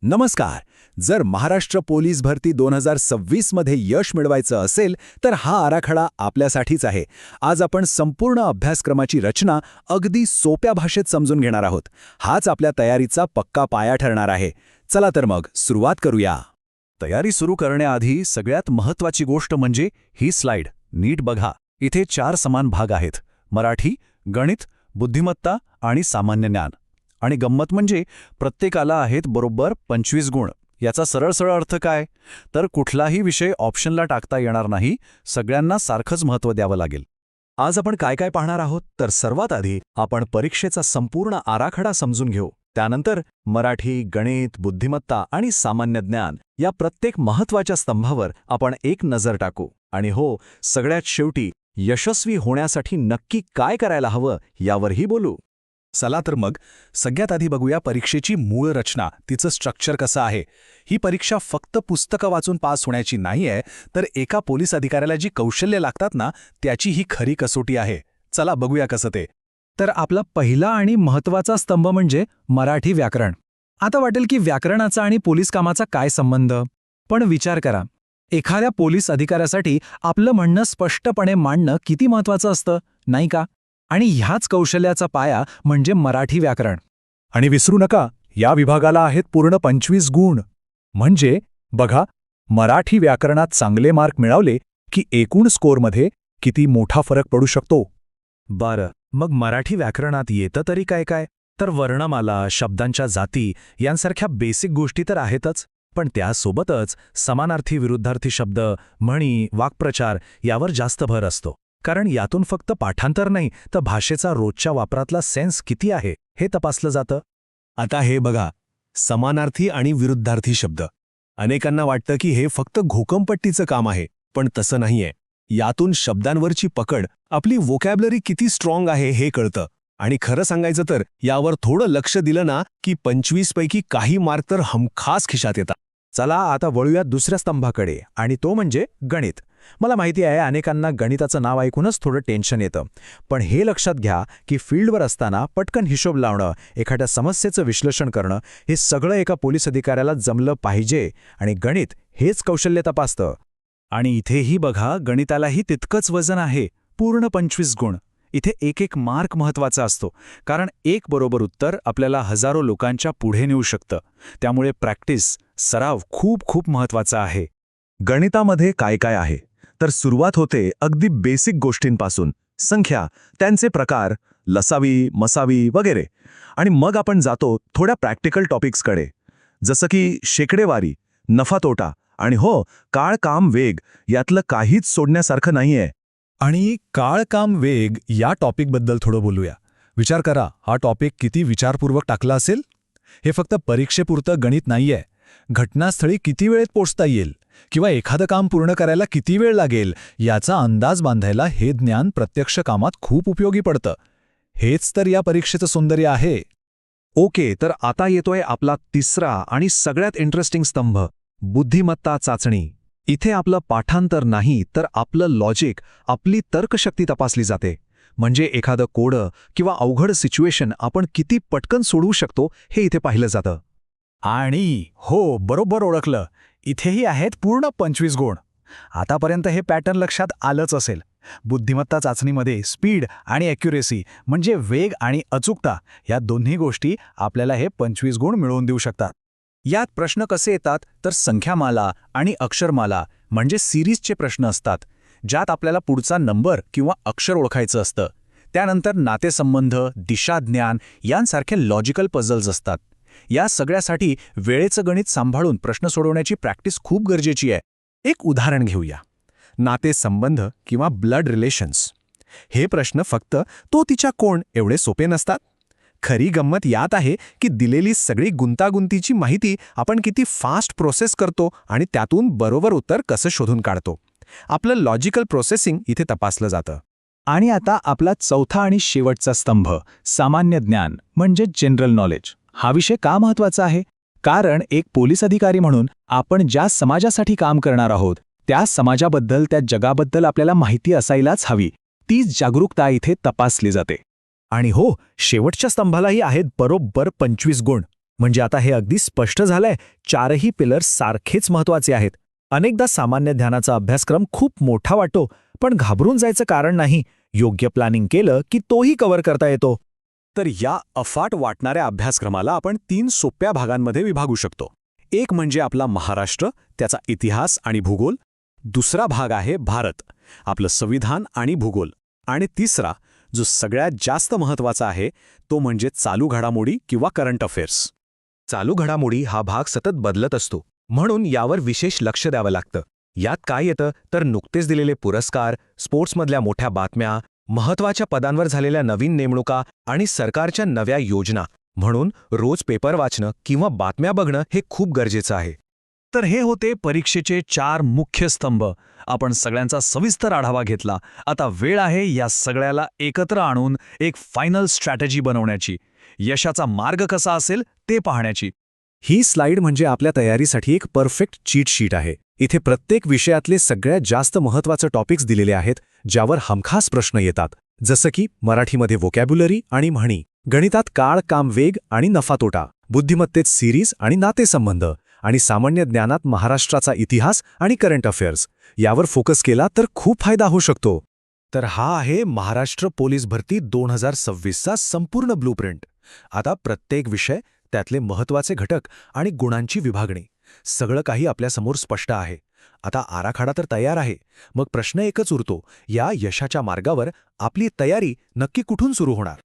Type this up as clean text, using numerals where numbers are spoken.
नमस्कार. जर महाराष्ट्र पोलीस भरती 2026 मध्ये यश मिळवायचं असेल तर हा आराखडा आपल्यासाठीच आहे. आज आपण संपूर्ण अभ्यासक्रमाची रचना अगदी सोप्या भाषेत समजून घेणार आहोत. हाच आपल्या तयारीचा पक्का पाया ठरणार आहे. चला तर मग सुरुवात करूया. तयारी सुरू करण्याआधी सगळ्यात महत्त्वाची गोष्ट म्हणजे ही स्लाइड नीट बघा. इथे 4 समान भाग आहेत: मराठी, गणित, बुद्धिमत्ता आणि सामान्य ज्ञान. आणि गंमत म्हणजे प्रत्येकाला आहेत बरोबर 25 गुण. याचा सरळ अर्थ काय? तर कुठलाही विषय ऑप्शनला टाकता येणार नाही, सगळ्यांना सारखंच महत्त्व द्यावं लागेल. आज आपण काय काय पाहणार आहोत? तर सर्वात आधी आपण परीक्षेचा संपूर्ण आराखडा समजून घेऊ. त्यानंतर मराठी, गणित, बुद्धिमत्ता आणि सामान्य ज्ञान या प्रत्येक महत्त्वाच्या स्तंभावर आपण एक नजर टाकू. आणि हो, सगळ्यात शेवटी यशस्वी होण्यासाठी नक्की काय करायला हवं यावरही बोलू. चला तर मग सगळ्यात आधी बघूया परीक्षेची मूळ रचना, तिचं स्ट्रक्चर कसं आहे. ही परीक्षा फक्त पुस्तकं वाचून पास होण्याची नाहीये, तर एका पोलीस अधिकाऱ्याला जी कौशल्य लागतात ना, त्याची ही खरी कसोटी आहे. चला बघूया कसं ते. तर आपला पहिला आणि महत्त्वाचा स्तंभ म्हणजे मराठी व्याकरण. आता वाटेल की व्याकरणाचा आणि पोलीस कामाचा काय संबंध? पण विचार करा, एखाद्या पोलीस अधिकाऱ्यासाठी आपलं म्हणणं स्पष्टपणे मांडणं किती महत्त्वाचं असतं, नाही का? आणि ह्याच कौशल्याचा पाया म्हणजे मराठी व्याकरण. आणि विसरू नका, या विभागाला आहेत पूर्ण 25 गुण. म्हणजे बघा, मराठी व्याकरणात चांगले मार्क मिळवले की एकूण स्कोअरमध्ये किती मोठा फरक पडू शकतो. बरं, मग मराठी व्याकरणात येतं तरी काय काय? तर वर्णमाला, शब्दांच्या जाती यांसारख्या बेसिक गोष्टी तर आहेतच, पण त्यासोबतच समानार्थी विरुद्धार्थी शब्द, म्हणी, वाक्प्रचार यावर जास्त भर असतो. कारण यातून फक्त पाठांतर नाही, तर भाषेचा रोजच्या वापरातला सेन्स किती आहे हे तपासलं जातं. आता हे बघा, समानार्थी आणि विरुद्धार्थी शब्द. अनेकांना वाटतं की हे फक्त घोकमपट्टीचं काम आहे, पण तसं नाहीये. यातून शब्दांवरची पकड, आपली व्होकॅब्युलरी किती स्ट्रॉंग आहे हे कळतं. आणि खरं सांगायचं तर यावर थोडं लक्ष दिलं ना की 25 पैकी काही मार्क तर हमखास खिशात येतात. चला आता वळूया दुसऱ्या स्तंभाकडे, आणि तो म्हणजे गणित. मला माहिती आहे अनेकांना गणिताचं नाव ऐकूनच थोडं टेन्शन येतं, पण हे लक्षात घ्या की फील्डवर असताना पटकन हिशोब लावणं, एखाद्या समस्येचं विश्लेषण करणं, हे सगळं एका पोलीस अधिकाऱ्याला जमलं पाहिजे. आणि गणित हेच कौशल्य तपासतं. आणि इथेही बघा, गणितालाही तितकंच वजन आहे, पूर्ण 25 गुण. इथे एक एक मार्क महत्त्वाचा असतो, कारण एक बरोबर उत्तर आपल्याला हजारो लोकांच्या पुढे नेऊ शकतं. त्यामुळे प्रॅक्टिस, सराव खूप महत्त्वाचा आहे. गणितामध्ये काय काय आहे? तर सुरुवात होते अगदी बेसिक गोष्टींपासून: संख्या, त्यांचे प्रकार, लसावी, मसावी वगैरे. आणि मग आपण जातो थोड्या प्रॅक्टिकल टॉपिक्सकडे, जसं की शेकडेवारी, नफा तोटा आणि हो, काळ काम वेग यातलं काहीच सोडण्यासारखं नाहीये. आणि काळ काम वेग या टॉपिकबद्दल थोडं बोलूया. विचार करा, हा टॉपिक किती विचारपूर्वक टाकला असेल. हे फक्त परीक्षेपुरतं गणित नाहीये. घटनास्थळी किती वेळेत पोचता येईल किंवा एखादं काम पूर्ण करायला किती वेळ लागेल याचा अंदाज बांधायला हे ज्ञान प्रत्यक्ष कामात खूप उपयोगी पडतं. हेच तर या परीक्षेचं सौंदर्य आहे. ओके, तर आता येतोय आपला तिसरा आणि सगळ्यात इंटरेस्टिंग स्तंभ: बुद्धिमत्ता चाचणी. इथे आपलं पाठांतर नाही, तर आपलं लॉजिक, आपली तर्कशक्ती तपासली जाते. म्हणजे एखादं कोडं किंवा अवघड सिच्युएशन आपण किती पटकन सोडवू शकतो हे इथे पाहिलं जातं. आणि हो, बरोबर ओळखलं, इथेही आहेत पूर्ण 25 गुण. आतापर्यंत हे पॅटर्न लक्षात आलंच असेल. बुद्धिमत्ता चाचणीमध्ये स्पीड आणि ॲक्युरेसी म्हणजे वेग आणि अचूकता या दोन्ही गोष्टी आपल्याला हे 25 गुण मिळवून देऊ शकतात. यात प्रश्न कसे येतात तर संख्यामाला आणि अक्षरमाला म्हणजे सिरीजचे प्रश्न असतात, ज्यात आपल्याला पुढचा नंबर किंवा अक्षर ओळखायचं असतं. त्यानंतर नातेसंबंध, दिशाज्ञान यांसारखे लॉजिकल पझल्स असतात. या सगळ्यासाठी वेळेचं गणित सांभाळून प्रश्न सोडवण्याची प्रॅक्टिस खूप गरजेची आहे. एक उदाहरण घेऊया. नातेसंबंध किंवा ब्लड रिलेशन्स. हे प्रश्न फक्त तो तिच्या कोण एवढे सोपे नसतात. खरी गंमत यात आहे की दिलेली सगळी गुंतागुंतीची माहिती आपण किती फास्ट प्रोसेस करतो आणि त्यातून बरोबर उत्तर कसं शोधून काढतो. आपलं लॉजिकल प्रोसेसिंग इथे तपासलं जातं. आणि आता आपला चौथा आणि शेवटचा स्तंभ, सामान्य ज्ञान म्हणजे जनरल नॉलेज. हा विषय का महत्त्वाचा आहे? कारण एक पोलीस अधिकारी म्हणून आपण ज्या समाजासाठी काम करणार आहोत, त्या समाजाबद्दल, त्या जगाबद्दल आपल्याला माहिती असायलाच हवी. तीच जागरूकता इथे तपासली जाते. आणि हो, शेवटच्या स्तंभालाही आहेत बरोबर 25 गुण. म्हणजे आता हे अगदी स्पष्ट झालंय, चारही पिलर्स सारखेच महत्वाचे आहेत. अनेकदा सामान्य ज्ञानाचा अभ्यासक्रम खूप मोठा वाटतो, पण घाबरून जायचं कारण नाही. योग्य प्लॅनिंग केलं की तोही कव्हर करता येतो. तर या अफाट वाटणाऱ्या अभ्यासक्रमाला आपण 3 सोप्या भागांमध्ये विभागू शकतो. एक म्हणजे आपला महाराष्ट्र, त्याचा इतिहास आणि भूगोल. दुसरा भाग आहे भारत, आपलं संविधान आणि भूगोल. आणि तिसरा, जो सगळ्यात जास्त महत्त्वाचा आहे, तो म्हणजे चालू घडामोडी किंवा करंट अफेअर्स. चालू घडामोडी हा भाग सतत बदलत असतो, म्हणून यावर विशेष लक्ष द्यावं लागतं. यात काय येतं तर नुकतेच दिलेले पुरस्कार, स्पोर्ट्समधल्या मोठ्या बातम्या, महत्त्वाच्या पदांवर झालेल्या नवीन नेमणुका आणि सरकारच्या नव्या योजना. म्हणून रोज पेपर वाचणं किंवा बातम्या बघणं हे खूप गरजेचं आहे. तर हे होते परीक्षेचे 4 मुख्य स्तंभ. आपण सगळ्यांचा सविस्तर आढावा घेतला. आता वेळ आहे या सगळ्याला एकत्र आणून एक फायनल स्ट्रॅटेजी बनवण्याची. यशाचा मार्ग कसा असेल ते पाहण्याची. ही स्लाइड म्हणजे आपल्या तयारीसाठी एक परफेक्ट चीट शीट आहे. इथे प्रत्येक विषयातले सगळ्यात जास्त महत्त्वाचे टॉपिक्स दिलेले आहेत, ज्यावर हमखास प्रश्न येतात. जसं की मराठीमध्ये व्होकॅब्युलरी आणि म्हणी, गणितात काळ, काम, वेग आणि नफा-तोटा, बुद्धिमत्तेत सिरीज आणि नातेसंबंध, आणि सामान्य ज्ञानात महाराष्ट्राचा इतिहास आणि करंट अफेअर्स. यावर फोकस केला तर खूप फायदा होऊ शकतो. तर हा आहे महाराष्ट्र पोलीस भरती 2026चा संपूर्ण ब्लूप्रिंट. आता प्रत्येक विषय, त्यातले महत्त्वाचे घटक आणि गुणांची विभागणी, सगळं काही आपल्यासमोर स्पष्ट आहे. आता आराखडा तर तयार आहे. मग प्रश्न एकच उरतो, या यशाच्या मार्गावर आपली तयारी नक्की कुठून सुरू होणार?